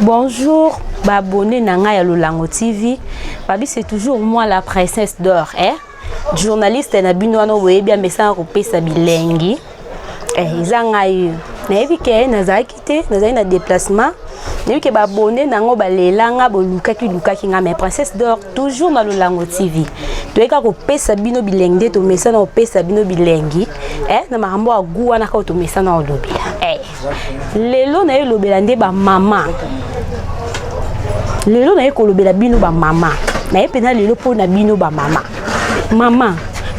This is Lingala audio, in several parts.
Bonjour, abonné Nanga ya Lolango TV. Babi, c'est toujours moi la princesse d'or, hein? Journaliste na binoano webia mesa ko pesa bilengi. Izanga yo. Na ebike na zakite, na za na déplacement. Na ebike ba abonné nango balelanga bolukaki nga mais princesse d'or toujours na Lolango TV. Toeka ko pesa bino bilenge to mesa na pesa bino bilengi. Na makambo agua na ka to mesa na olobila. Lelo na elobela nde ba mama. Lelo na ekolobela bino ba mama. Na epena lelo po na bino ba mama. Mama,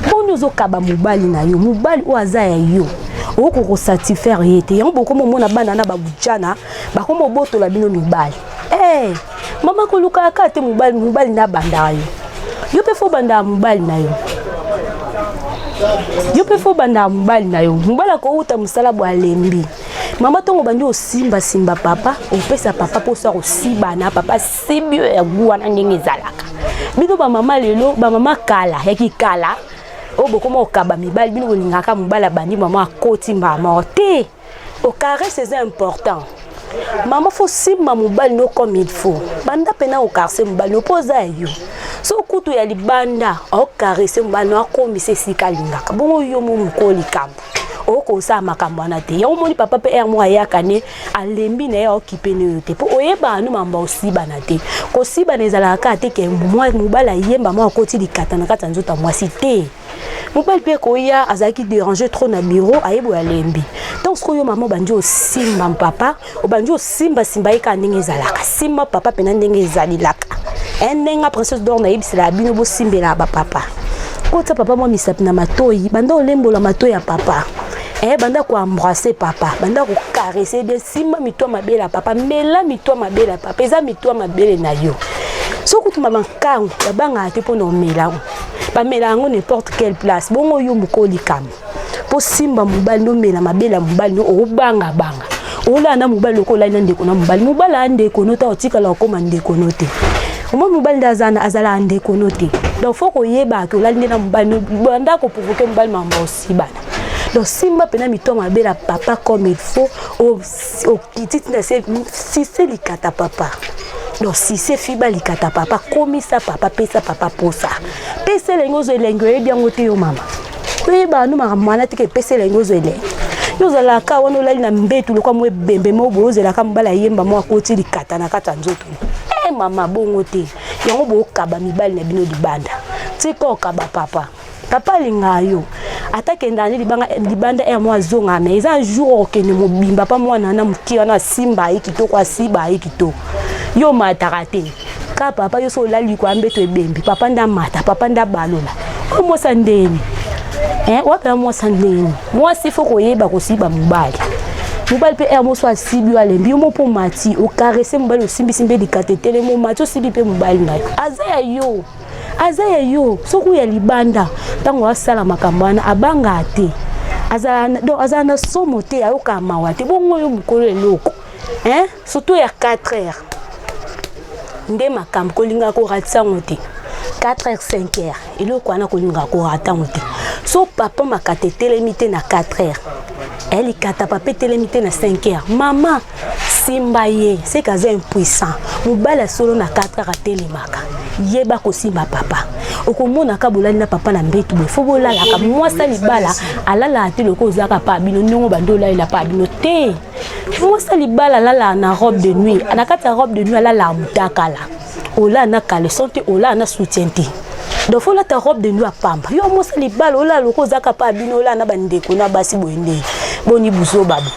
bon zo kaba mobali na yo, mobali o aza ya yo. Oko ko satisfaire yete. Yango boko mona bana na babujana, ba komo boto la bino mibali. Mama ko luka ka te mobali na banda yo. Yo pe fo banda mobali na yo. Yo pe fo banda mobali na yo. Mobala ko uta musala bwa lembi. Mama tongo bandi simba papa, opesa papa po so siba na papa sibio ya guwa na ndenge zalaka. Bino ba mama lelo, ba mama kala, yaki kala. O boko mo kaba mibali bino lingaka mobala bandi mama akoti mama te. Au carré c'est important. Maman faut simba mobali no comme il faut. Banda pena au carré mobali no poza yo. So kutu ya libanda, au carré c'est mobali no akomise sikalingaka. Bongo yo mo mukoli kambo. Oko sa makambo na te. Yo moni papa pe mo ayakane alembi na ya okipe ne yote. Po oyeba anu mamba osiba na te. Ko siba nezala ka te ke mobala yemba mo akoti likata na kata nzota mwasi te. Mobali pe ko ya azaki déranger trop na bureau ayebo alembi. Donc ce que yo maman banjo simba papa, o banjo simba ika ndenge ezalaka. Simba papa pe na ndenge ezalilaka. Ndenga princesse d'or na yebisela bino bo simbela ba papa. Kota papa mo misapi na matoi, banda olembola matoi ya papa. Banda ko embrasser papa, banda ko caresser bien simba mitwa mabela papa, mela mitwa mabela papa, eza mitwa mabele na yo. So kutu mama kango, banga te po no mela. Ba mela ngo n'importe quelle place, bongo yo mukoli kam. Po simba mobali no mela mabela mobali no obanga banga. Ola na mobali ko la na ndeko na mobali, mobali ande ko nota otika la ko mande ko note. Omo mobali dazana azala ande ko note. Donc faut ko yeba ko la ndena mobali banda ko provoquer mobali mamba aussi bana. Donc simba pena mito mabela papa comme il faut au kititi na si c'est likata papa. Donc si c'est fiba likata papa comme ça papa pesa papa posa. Pesa lengozo elengo bien ngote yo mama. Oui ba nous mama tike pesa lengozo elengo. Yo zala ka wana la na mbetu lokwa mwe bembe mo bozo la ka mbala yemba mo akoti likata na kata nzoto. Mama bongo te. Yango bo kaba mibali na bino libanda. Tiko kaba papa. Papa lingayo. Atake ndani libanda mo azonga mais eza jour que ne mobimba pa mwana na mukia na simba ikito kwa siba ikito. Yo matarate. Ka papa yo so lali kwa mbeto ebembi. Papa nda mata, papa nda balola. Mo sandeni. Wapa mo sandeni. Moi si faut koyeba ko siba mubali. Mobali pe mo so asibi alembi mo po mati o caresser mobali o simbi likate tele mo mati o sibi pe mobali na yo. Azaya yo soku ya libanda tango asala makambana abanga te azana somo te ayoka mawate bongo yo mukolo eloko surtout ya 4h nde makambo kolinga ko ratsango te 4h 5h eloko ana kolinga ko ratango te so papa makate telemite na 4h elle kata papa telemite na 5h mama simba ye c'est kaza impuissant mobala solo na 4h telemaka yeba ko simba papa okomona ka bolali na papa na mbetu be fo bolala ka mwasa libala alala te loko zaka pa bino ndongo bandola ila pa bino te mwasa libala lala na robe de nuit anakata robe de nuit alala mutakala ola na caleçon te ola na soutien te donc faut la ta robe de nuit a pamba yo mwasa libala ola loko zaka pa bino ola na bandeko na basi boende boni buzo babu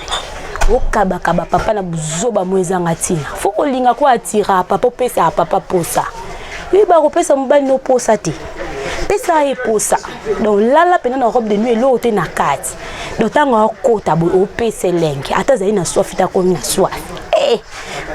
okaba kaba papa na buzo ba mwezanga tina fo kolinga ko atira papa pesa papa posa. Oui, bah, on peut se no posa te. Pesa e posa. Donc là, la peine na robe de nuit, l'autre na carte. Donc tant qu'on kota bo o pesa lengi. Ata zayi na soif ta comme na soif.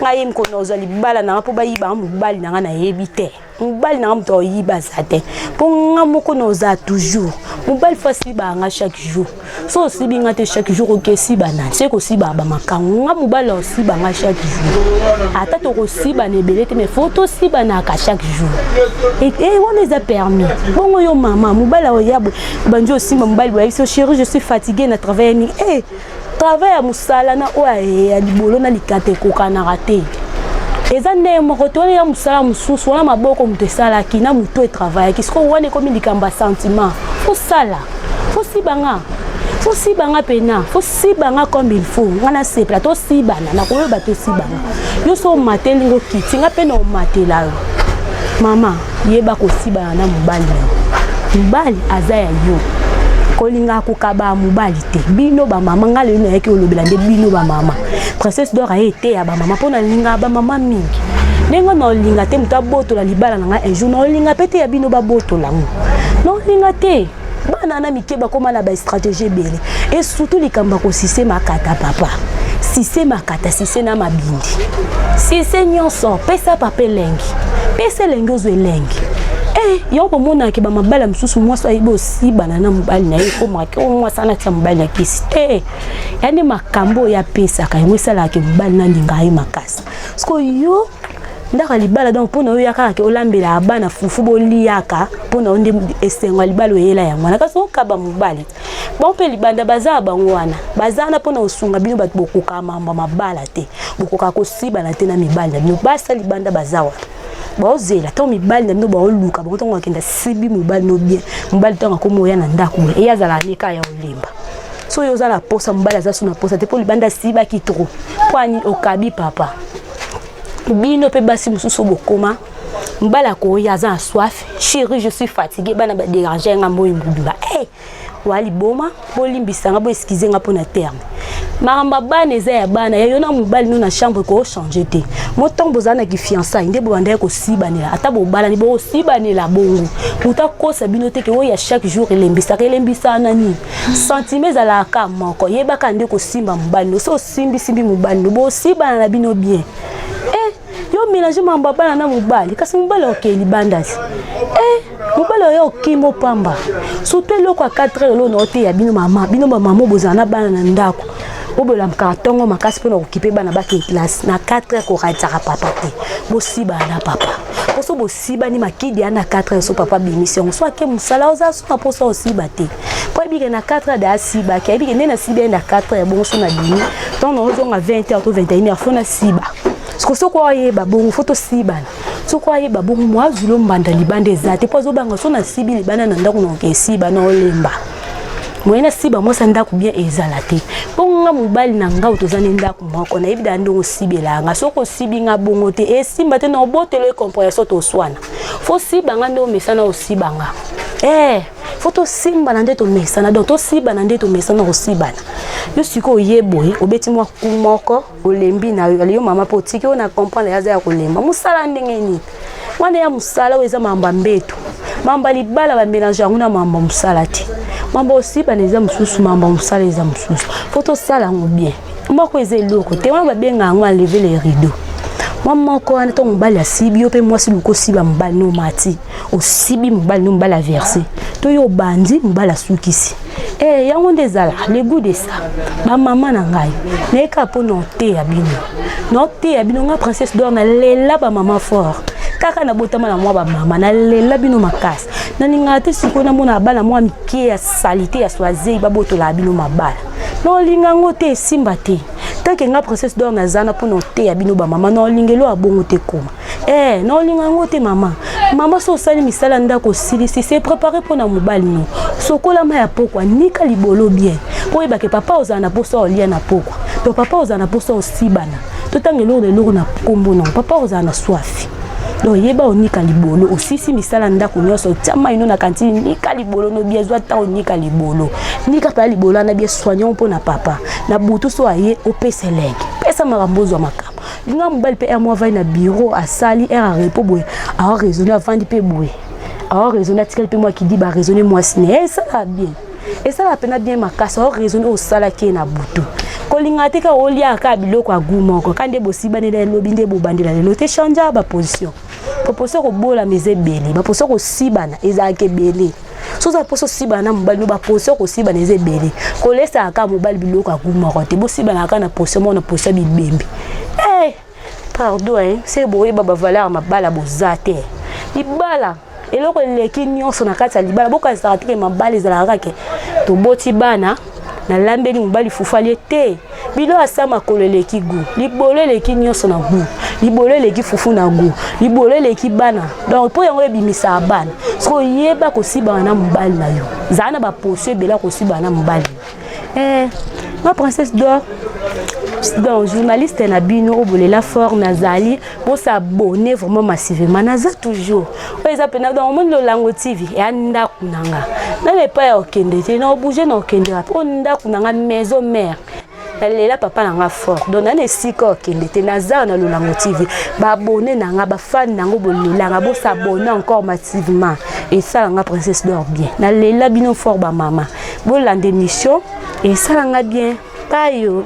Ngai mko noza libala na po ba yiba mobali na na yebite. Mobali na mto yiba zate. Po ngamoko noza toujours. Mobali fasi ba nga chaque jour. So si binga te chaque jour ke si banane. C'est ko si ba makango nga mobali aussi ba nga chaque jour. Ata to ko si ba nebelete mais photo si ba na ka chaque jour. Et on les a permis. Bon yo maman mobali o yabo banjo si mobali wa so chérie je suis fatiguée na travailler ni travail à musala na oya ya libolo na likate kokana raté eza nde moko toli ya musala mususu wana maboko muto esalaki na muto etravaillaki siko wana ekomi likambo ya sentiment fosala fosibanga pena fosibanga comme il faut ngana sepla tosibana nakoyeba tosibana yo so omateli ngo kiti nga mpe na omatela yo mama yeba kosibana na mobali aza ya yo kolinga kokaba mobali te bino bamama nga lelo nayaki olobela nde bino bamama princesse dor aye te ya bamama mpo na linga bamama mingi ndenge na olinga te moto abotola libala na nga un jour na olinga mpe te ya bino babotola ngo na olinga te bana na mike bakoma na bastratégie ebele et surtout likambo kosise makata papa sise makata sise na mabindi sise nyonso pesa papa elengi pesa elengi ozwa elengi yo bomonaki bamabala mosusu mwasi ayibi osibana na mobali na ye komwaki omwasi anatia mobali na kisi te yani makambo oyo apesaka yango esalaka mobali na ndinga ye makasi parceke yo ndaka libala donc mpona oyo yakaka olambela abana fufu boliaka mpona onde esengo libala oyela yango wana kasi okaba mobali bon mpe libanda baza bango wana bazana mpona osunga bino bato bokoka mamba mabala te bokoka kosibana te na mibali na bino basa libanda baza wana baozela to mibali na bino baoluka bakotongo akenda sibi mobali no bien mobali tonga komo oya na ndako e azala neka ya olemba so yo zala posa mobali aza suna posa te po libanda siba ki trop kwani okabi papa bino pe basi mususu bokoma mbala ko ya za soif chérie je suis fatiguée bana ba déranger nga moyi mbuba wali boma bolimbisa nga bo excuser nga pona terme maramba bana eza ya bana ya yona mobali no na chambre ko changer te motombo zana ki fiançailles nde bo banda ko sibanela ata bo bala ni bo sibanela bongo muta kosa bino te ke o ya chaque jour elembisa nani sentiment za la ka moko yeba ka nde ko simba mobali no so simbi mobali no bo sibana na bino bien yo mélanger mamba bana na mobali kasi mobali okeli bandasi mobali yo okimo pamba surtout loko 4 heures lo na ote ya bino mama bozana bana na ndako obola mkartongo makasi pona okipe bana ba classe na 4 heures ko rataka papa te bosiba na papa poso bosiba ni makidi ana 4 heures so papa bimission so ake musala oza so poso osiba te po bike na 4 heures da siba ke bike nena siba na 4 heures bon so na dini donc on zonga 20 heures to 21 heures fona siba so kwa yeba bongo photo sibana so kwa yeba bongo mwazulo mbanda libanda ezate po zo banga so na sibi libana na ndako na ke siba na olemba moyena siba mosa ndako bien ezala te bonga mobali na nga utozane ndako moko na ebida ndongo sibela nga soko sibinga bongo te esimba te na obotelo compréhension to swana fo sibanga ndo mesana osibanga foto simba na ndeto mesana donc to siba na ndeto mesana osibana yo siko yeboye obeti mwa kumoko olembi na yo mama potiki ona comprendre yaza ya kolemba musala ndenge ni wana ya musala weza mamba mbeto mamba libala ba mélange nguna mamba musala ti mamba osiba neza mususu mamba musala eza mususu foto sala ngo bien moko eze loko te wana ba benga ngo enlever les rideaux maman ko ana to mobali asibi yo pe mwasi luko siba mobali no mati osibi mobali no mobali verser to yo bandi mobali sukisi yango ndezala le goût de ça ba maman na ngai neka po no te ya bino nga princesse d'or na lela ba maman fort kaka na botama na mwa ba mama na lela bino makasi na ninga te siko na mona bala mwa mike ya salité ya soisé ba botola bino mabala no linga ngote simba te tant que nga princesse d'or na zana po no te ya bino ba mama no lingelo abongo te koma no linga ngote mama so sali misala ndako silisi c'est préparé pour na mobali no sokola ma ya pokwa nika libolo bien po yeba ke papa ozana po so olia na pokwa to papa ozana po so osibana to tangelo lelo na kombo no papa ozana soif donc yeba onika libolo osisi misala ndako nyonso tiama ino na kantine nika libolo no bien zwa ta onika libolo nika pa libolo na bien soignant po na papa na butu so aye opeselenge pesa makambozo makamo linga mobali pe moi vai na bureau asali era repos boye a raisonner avant de pe boye a raisonner tikal pe moi qui dit ba raisonner moi sine ça va bien et ça va pena bien makasa a raisonner au sala ke na butu kolinga te ka olia ka biloko agumoko kande bosiba ne lobi nde bobandela le te changer ba position proposition ko bola meze bele ba position ko sibana ezake bele so za poso sibana mobali no ba position ko sibana eze bele ko lesa aka mobali biloko agumoko te bosibana aka na position mo na position bibembe pardon c'est boye baba valeur mabala bozate libala eloko leki nyonso na kati ya libala boka stratégie mabala ezalaka ke to boti bana na lambeli mobali fufali te bilo asama koleleki gu libolo leki nyonso na gu libolo eleki fufu na goût libolo eleki bana donc po yango ebimisa bana so yeba kosiba na mobali na yo zana ba poso ebela kosiba na mobali ma princesse d'or donc journaliste na bino obolela fort nazali pour s'abonner vraiment massivement naza toujours oza pena dans monde Lolango TV ya ndaku nanga na le pa okende te na bouger na okende po ndaku nanga maison mère là papa nanga fort donc na esika okende te naza na Lolango TV ba abonner nanga ba fan nango bolelanga bo s'abonner encore massivement et ça nga princesse d'or bien na lela bino fort ba mama bo lande mission et ça nga bien payo